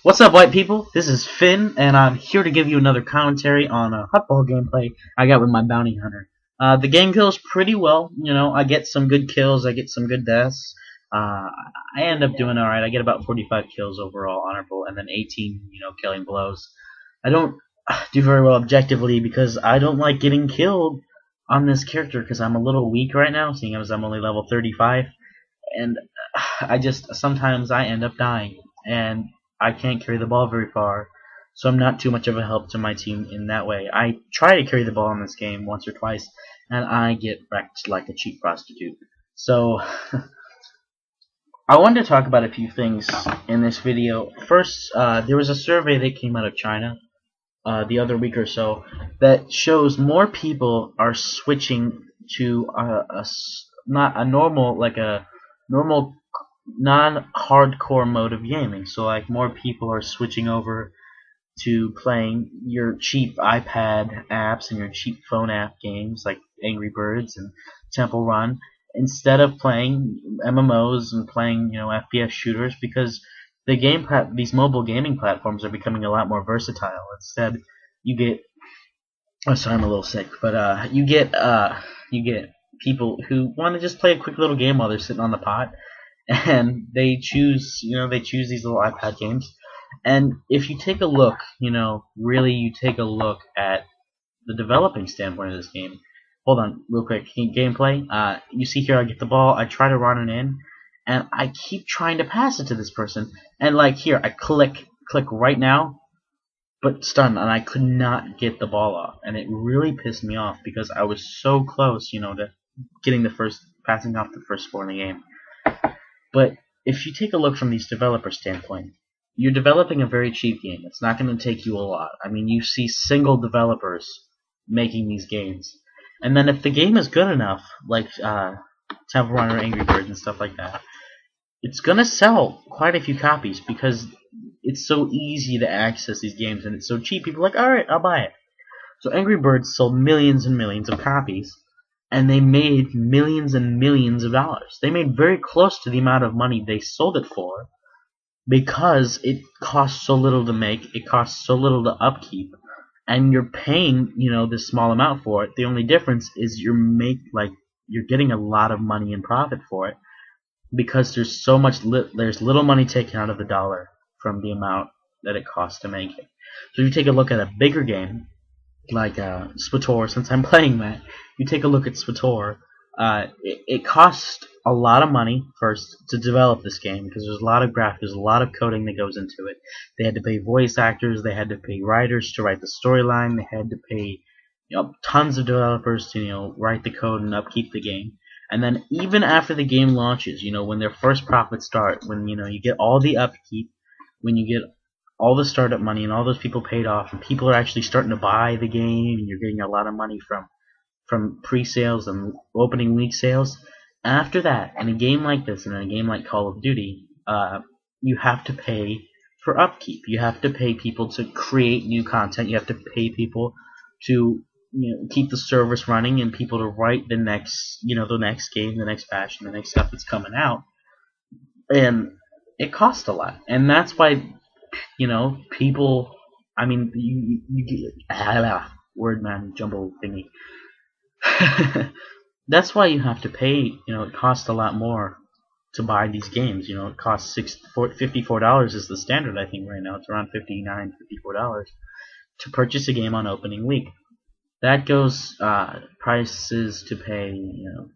What's up, white people? This is Finn, and I'm here to give you another commentary on a huttball gameplay I got with my bounty hunter. The game goes pretty well. I get some good kills, I get some good deaths. I end up doing alright. I get about 45 kills overall, honorable, and then 18, killing blows. I don't do very well objectively because I don't like getting killed on this character because I'm a little weak right now, seeing as I'm only level 35, and sometimes I end up dying, and I can't carry the ball very far, so I'm not too much of a help to my team in that way. I try to carry the ball in this game once or twice, and I get wrecked like a cheap prostitute. So, I wanted to talk about a few things in this video. First, there was a survey that came out of China the other week or so that shows more people are switching to not a normal, like a normal non-hardcore mode of gaming. So like more people are switching over to playing your cheap iPad apps and your cheap phone app games like Angry Birds and Temple Run instead of playing MMOs and playing FPS shooters, because these mobile gaming platforms are becoming a lot more versatile. Instead, you get sorry, I'm a little sick, but you get people who want to just play a quick little game while they're sitting on the pot, and they choose these little iPad games. And if you take a look, really you take a look at the developing standpoint of this game. Hold on, real quick. Gameplay. You see here, I get the ball, I try to run it in, and I keep trying to pass it to this person. And like here, I click right now, but stun, and I could not get the ball off, and it really pissed me off because I was so close, to getting passing off the first score in the game. But if you take a look from these developers' standpoint, you're developing a very cheap game. It's not going to take you a lot. I mean, you see single developers making these games. And then if the game is good enough, like Temple Run or Angry Birds and stuff like that, it's going to sell quite a few copies because it's so easy to access these games and it's so cheap. People are like, alright, I'll buy it. So Angry Birds sold millions and millions of copies, and they made millions and millions of dollars. They made very close to the amount of money they sold it for because it costs so little to make, it costs so little to upkeep, and you're paying, this small amount for it. The only difference is you're getting a lot of money in profit for it because there's there's little money taken out of the dollar from the amount that it costs to make it. So if you take a look at a bigger game like SWTOR, since I'm playing that, you take a look at SWTOR, it costs a lot of money first to develop this game because there's a lot of graphics, there's a lot of coding that goes into it. They had to pay voice actors, they had to pay writers to write the storyline, they had to pay tons of developers to write the code and upkeep the game. And then even after the game launches, when their first profits start, when you get all the upkeep, when you get all the startup money and all those people paid off, and people are actually starting to buy the game, and you're getting a lot of money from pre-sales and opening week sales. After that, in a game like this, and in a game like Call of Duty, you have to pay for upkeep. You have to pay people to create new content. You have to pay people to keep the service running and people to write the next game, the next patch, and the next stuff that's coming out. And it costs a lot, and that's why people. I mean, you get word man jumble thingy. That's why you have to pay. It costs a lot more to buy these games. It costs $54 is the standard, I think, right now. It's around $59, $54 to purchase a game on opening week. That goes prices to pay,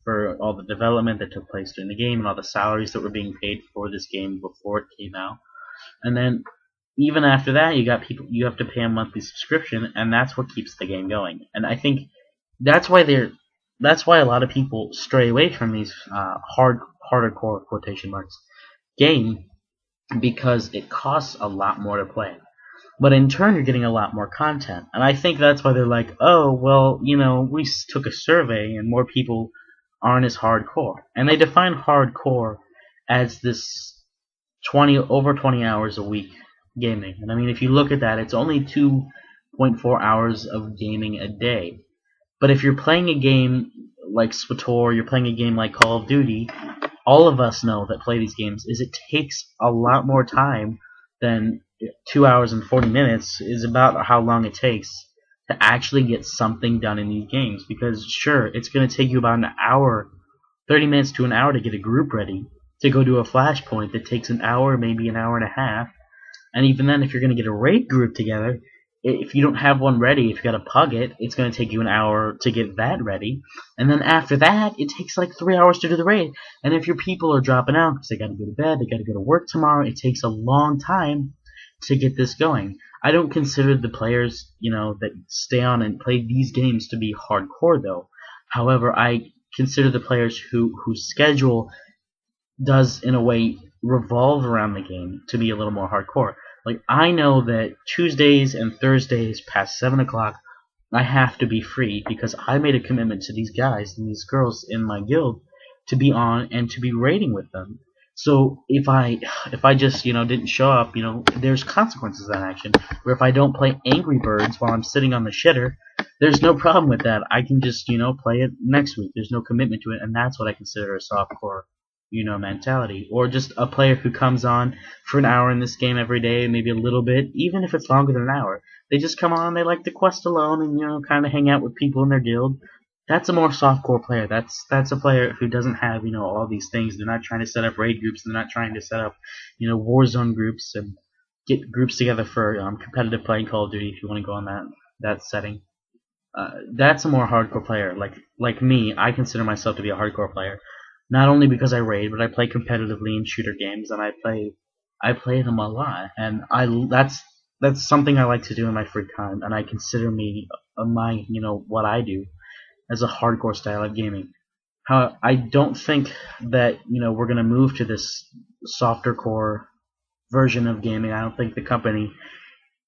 for all the development that took place during the game and all the salaries that were being paid for this game before it came out. And then even after that, you have to pay a monthly subscription, and that's what keeps the game going. And I think that's why a lot of people stray away from these hardcore quotation marks game, because it costs a lot more to play. But in turn, you're getting a lot more content. And I think that's why they're like, oh, well, we took a survey and more people aren't as hardcore. And they define hardcore as this over 20 hours a week gaming. And I mean, if you look at that, it's only 2.4 hours of gaming a day. But if you're playing a game like SWTOR, you're playing a game like Call of Duty, all of us know that play these games, is it takes a lot more time than 2 hours and 40 minutes is about how long it takes to actually get something done in these games. Because sure, it's going to take you about an hour, 30 minutes to an hour to get a group ready to go to a flashpoint that takes an hour, maybe an hour and a half. And even then, if you're going to get a raid group together, if you don't have one ready, if you got to pug it, it's going to take you an hour to get that ready. And then after that, it takes like 3 hours to do the raid. And if your people are dropping out because they got to go to bed, they got to go to work tomorrow, it takes a long time to get this going. I don't consider the players, that stay on and play these games to be hardcore, though. However, I consider the players whose schedule does, in a way, revolve around the game to be a little more hardcore. Like, I know that Tuesdays and Thursdays past 7 o'clock, I have to be free because I made a commitment to these guys and these girls in my guild to be on and to be raiding with them. So if I just didn't show up, there's consequences to that action. Where if I don't play Angry Birds while I'm sitting on the shitter, there's no problem with that. I can just play it next week. There's no commitment to it, and that's what I consider a softcore mentality. Or just a player who comes on for an hour in this game every day, maybe a little bit, even if it's longer than an hour. They just come on, they like to quest alone and kind of hang out with people in their guild. That's a more softcore player. That's a player who doesn't have all these things. They're not trying to set up raid groups. They're not trying to set up Warzone groups and get groups together for competitive play in Call of Duty. If you want to go on that setting, that's a more hardcore player. Like me, I consider myself to be a hardcore player. Not only because I raid, but I play competitively in shooter games, and I play them a lot. And that's something I like to do in my free time, and I consider me my what I do as a hardcore style of gaming. How I don't think that we're gonna move to this softer core version of gaming. I don't think the company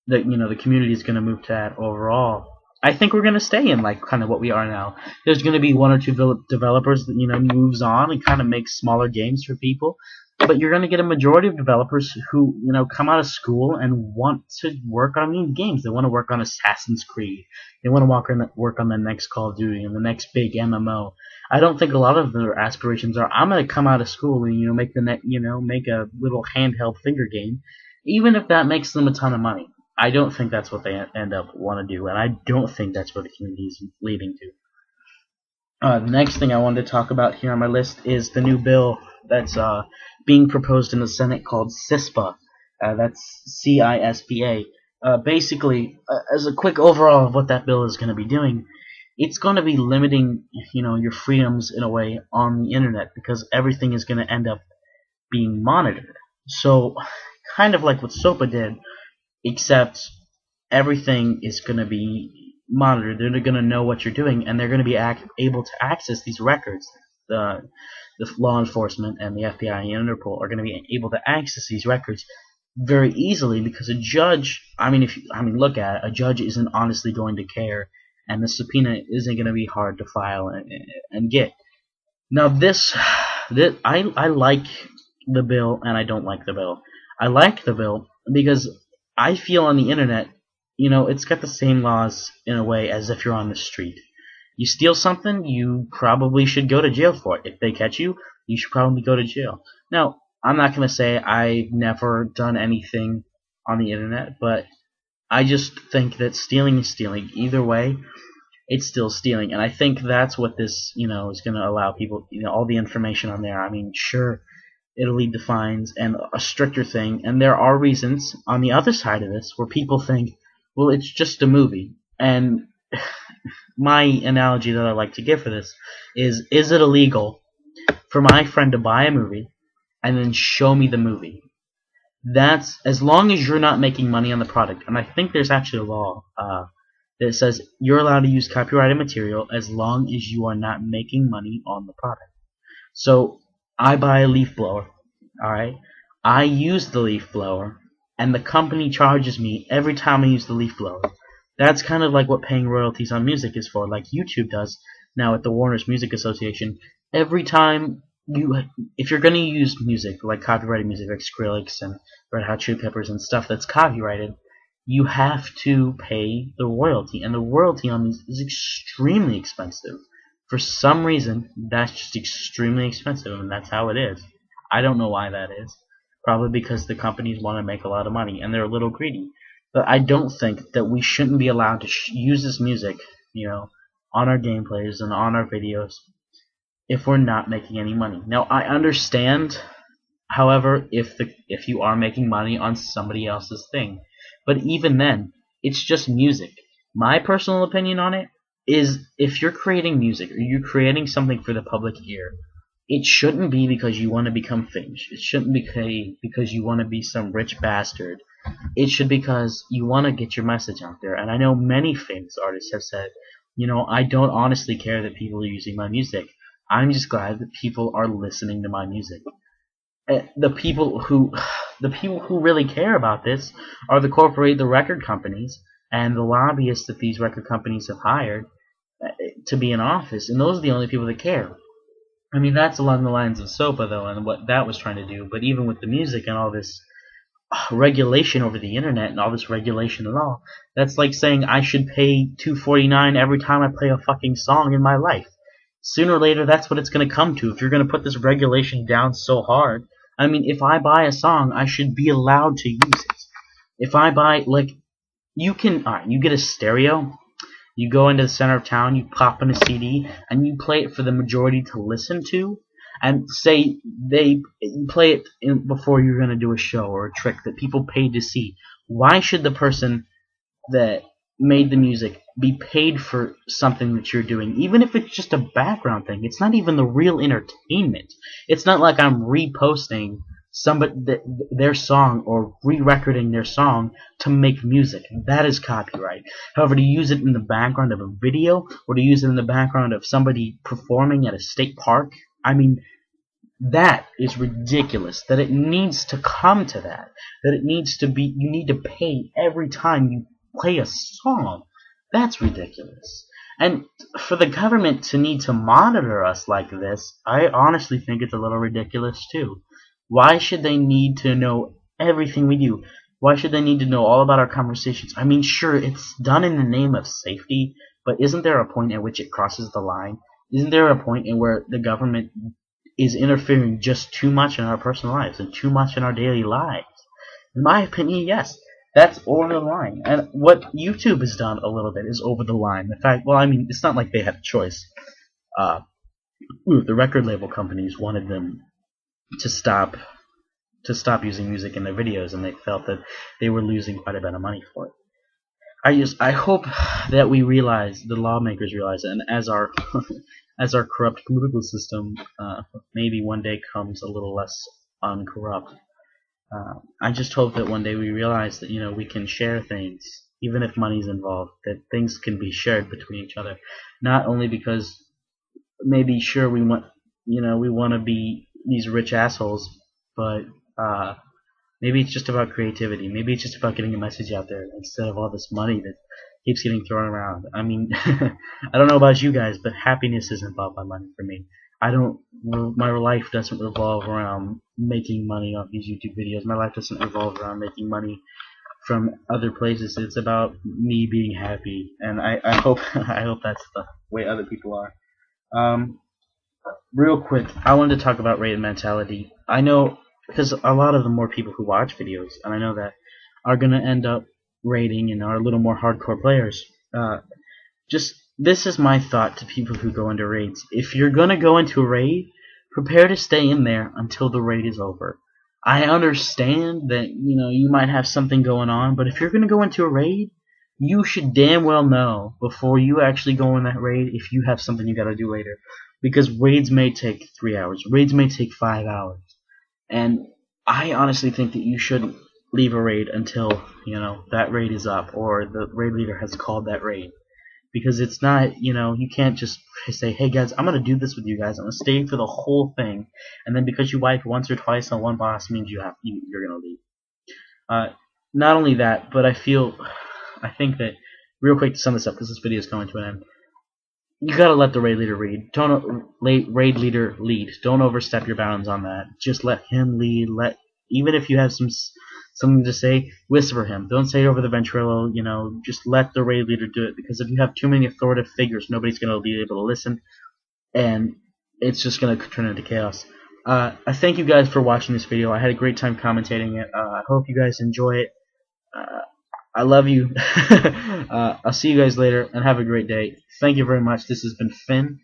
that the community is gonna move to that overall. I think we're gonna stay in kind of what we are now. There's gonna be one or two developers that moves on and kind of makes smaller games for people, but you're gonna get a majority of developers who come out of school and want to work on these games. They want to work on Assassin's Creed. They want to work on the next Call of Duty and the next big MMO. I don't think a lot of their aspirations are, I'm gonna come out of school and make make a little handheld finger game, even if that makes them a ton of money. I don't think that's what they end up want to do, and I don't think that's where the community is leading to. The next thing I wanted to talk about here on my list is the new bill that's being proposed in the Senate called CISPA. That's CISPA. Basically, as a quick overall of what that bill is going to be doing, it's going to be limiting your freedoms in a way on the internet because everything is going to end up being monitored. So, kind of like what SOPA did, except everything is going to be monitored. They're going to know what you're doing, and they're going to be able to access these records. The law enforcement and the FBI and Interpol are going to be able to access these records very easily because a judge, look at it, a judge isn't honestly going to care, and the subpoena isn't going to be hard to file and get. Now I like the bill and I don't like the bill. I like the bill because I feel on the internet, it's got the same laws in a way as if you're on the street. You steal something, you probably should go to jail for it. If they catch you, you should probably go to jail. Now, I'm not going to say I've never done anything on the internet, but I just think that stealing is stealing. Either way, it's still stealing. And I think that's what this, is going to allow people, all the information on there. Sure, it'll lead to fines and a stricter thing, and there are reasons on the other side of this where people think, well, it's just a movie. And my analogy that I like to give for this is it illegal for my friend to buy a movie and then show me the movie? That's as long as you're not making money on the product. And I think there's actually a law that says you're allowed to use copyrighted material as long as you are not making money on the product. So I buy a leaf blower, alright? I use the leaf blower, and the company charges me every time I use the leaf blower. That's kind of like what paying royalties on music is for, like YouTube does now at the Warner's Music Association. Every time if you're going to use music, like copyrighted music, like Skrillex and Red Hot Chili Peppers and stuff that's copyrighted, you have to pay the royalty, and the royalty on these is extremely expensive. For some reason, that's just extremely expensive, and that's how it is. I don't know why that is. probably because the companies want to make a lot of money and they're a little greedy. But I don't think that we shouldn't be allowed to use this music, on our gameplays and on our videos if we're not making any money. Now, I understand, however, if you are making money on somebody else's thing, but even then, it's just music. My personal opinion on it is, if you're creating music or you're creating something for the public ear, it shouldn't be because you want to become famous. It shouldn't be because you want to be some rich bastard. It should be because you want to get your message out there. And I know many famous artists have said, I don't honestly care that people are using my music. I'm just glad that people are listening to my music. The people who really care about this are the record companies and the lobbyists that these record companies have hired to be in office, and those are the only people that care. I mean, that's along the lines of SOPA, though, and what that was trying to do. But even with the music and all this regulation over the internet and all this regulation and all, that's like saying I should pay $2.49 every time I play a fucking song in my life. Sooner or later, that's what it's going to come to if you're going to put this regulation down so hard. I mean, if I buy a song, I should be allowed to use it. If I buy, you get a stereo, you go into the center of town, you pop in a CD, and you play it for the majority to listen to, and say you play it before you're going to do a show or a trick that people paid to see. Why should the person that made the music be paid for something that you're doing, even if it's just a background thing? It's not even the real entertainment. It's not like I'm reposting their song or re-recording their song to make music. That is copyright. However, to use it in the background of a video or to use it in the background of somebody performing at a state park, I mean, that is ridiculous. That it needs to come to that. That it needs to be, you need to pay every time you play a song. That's ridiculous. And for the government to need to monitor us like this, I honestly think it's a little ridiculous too. Why should they need to know everything we do? Why should they need to know all about our conversations? I mean, sure, it's done in the name of safety, but isn't there a point at which it crosses the line? Isn't there a point in where the government is interfering just too much in our personal lives and too much in our daily lives? In my opinion, yes. That's over the line. And what YouTube has done a little bit is over the line. In fact, well, I mean, it's not like they had a choice. The record label companies wanted them to stop using music in their videos, and they felt that they were losing quite a bit of money for it. I hope that we realize, the lawmakers realize it, and as our as our corrupt political system maybe one day comes a little less uncorrupt, I just hope that one day we realize that we can share things, even if money's involved, that things can be shared between each other, not only because maybe sure we want to be these rich assholes, but maybe it's just about creativity. Maybe it's just about getting a message out there instead of all this money that keeps getting thrown around. I mean, I don't know about you guys, but happiness isn't bought by money for me. My life doesn't revolve around making money off these YouTube videos. My life doesn't revolve around making money from other places. It's about me being happy, and I hope that's the way other people are. Real quick, I wanted to talk about raid mentality. I know, because a lot of the more people who watch videos, and I know that, are going to end up raiding and are a little more hardcore players. This is my thought to people who go into raids. If you're going to go into a raid, prepare to stay in there until the raid is over. I understand that, you might have something going on, but if you're going to go into a raid, you should damn well know before you actually go in that raid if you have something you got to do later. Because raids may take 3 hours. Raids may take 5 hours. And I honestly think that you shouldn't leave a raid until, that raid is up or the raid leader has called that raid. Because it's not, you can't just say, hey guys, I'm going to do this with you guys. I'm going to stay for the whole thing. And then because you wipe once or twice on one boss means you're going to leave. Not only that, but I think that, real quick to sum this up, because this video is coming to an end, you gotta let the raid leader lead. Raid leader lead. Don't overstep your bounds on that. Just let him lead. Even if you have something to say, whisper him. Don't say it over the ventrilo. Just let the raid leader do it. Because if you have too many authoritative figures, nobody's gonna be able to listen, and it's just gonna turn into chaos. I thank you guys for watching this video. I had a great time commentating it. I hope you guys enjoy it. Uh, I love you. I'll see you guys later, and have a great day. Thank you very much. This has been Finn.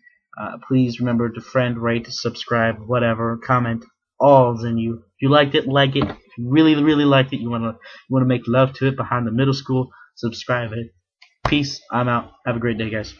Please remember to friend, rate, subscribe, whatever, comment. All's in you. If you liked it, like it. If you really, really liked it, you wanna make love to it behind the middle school, subscribe it. Peace. I'm out. Have a great day, guys.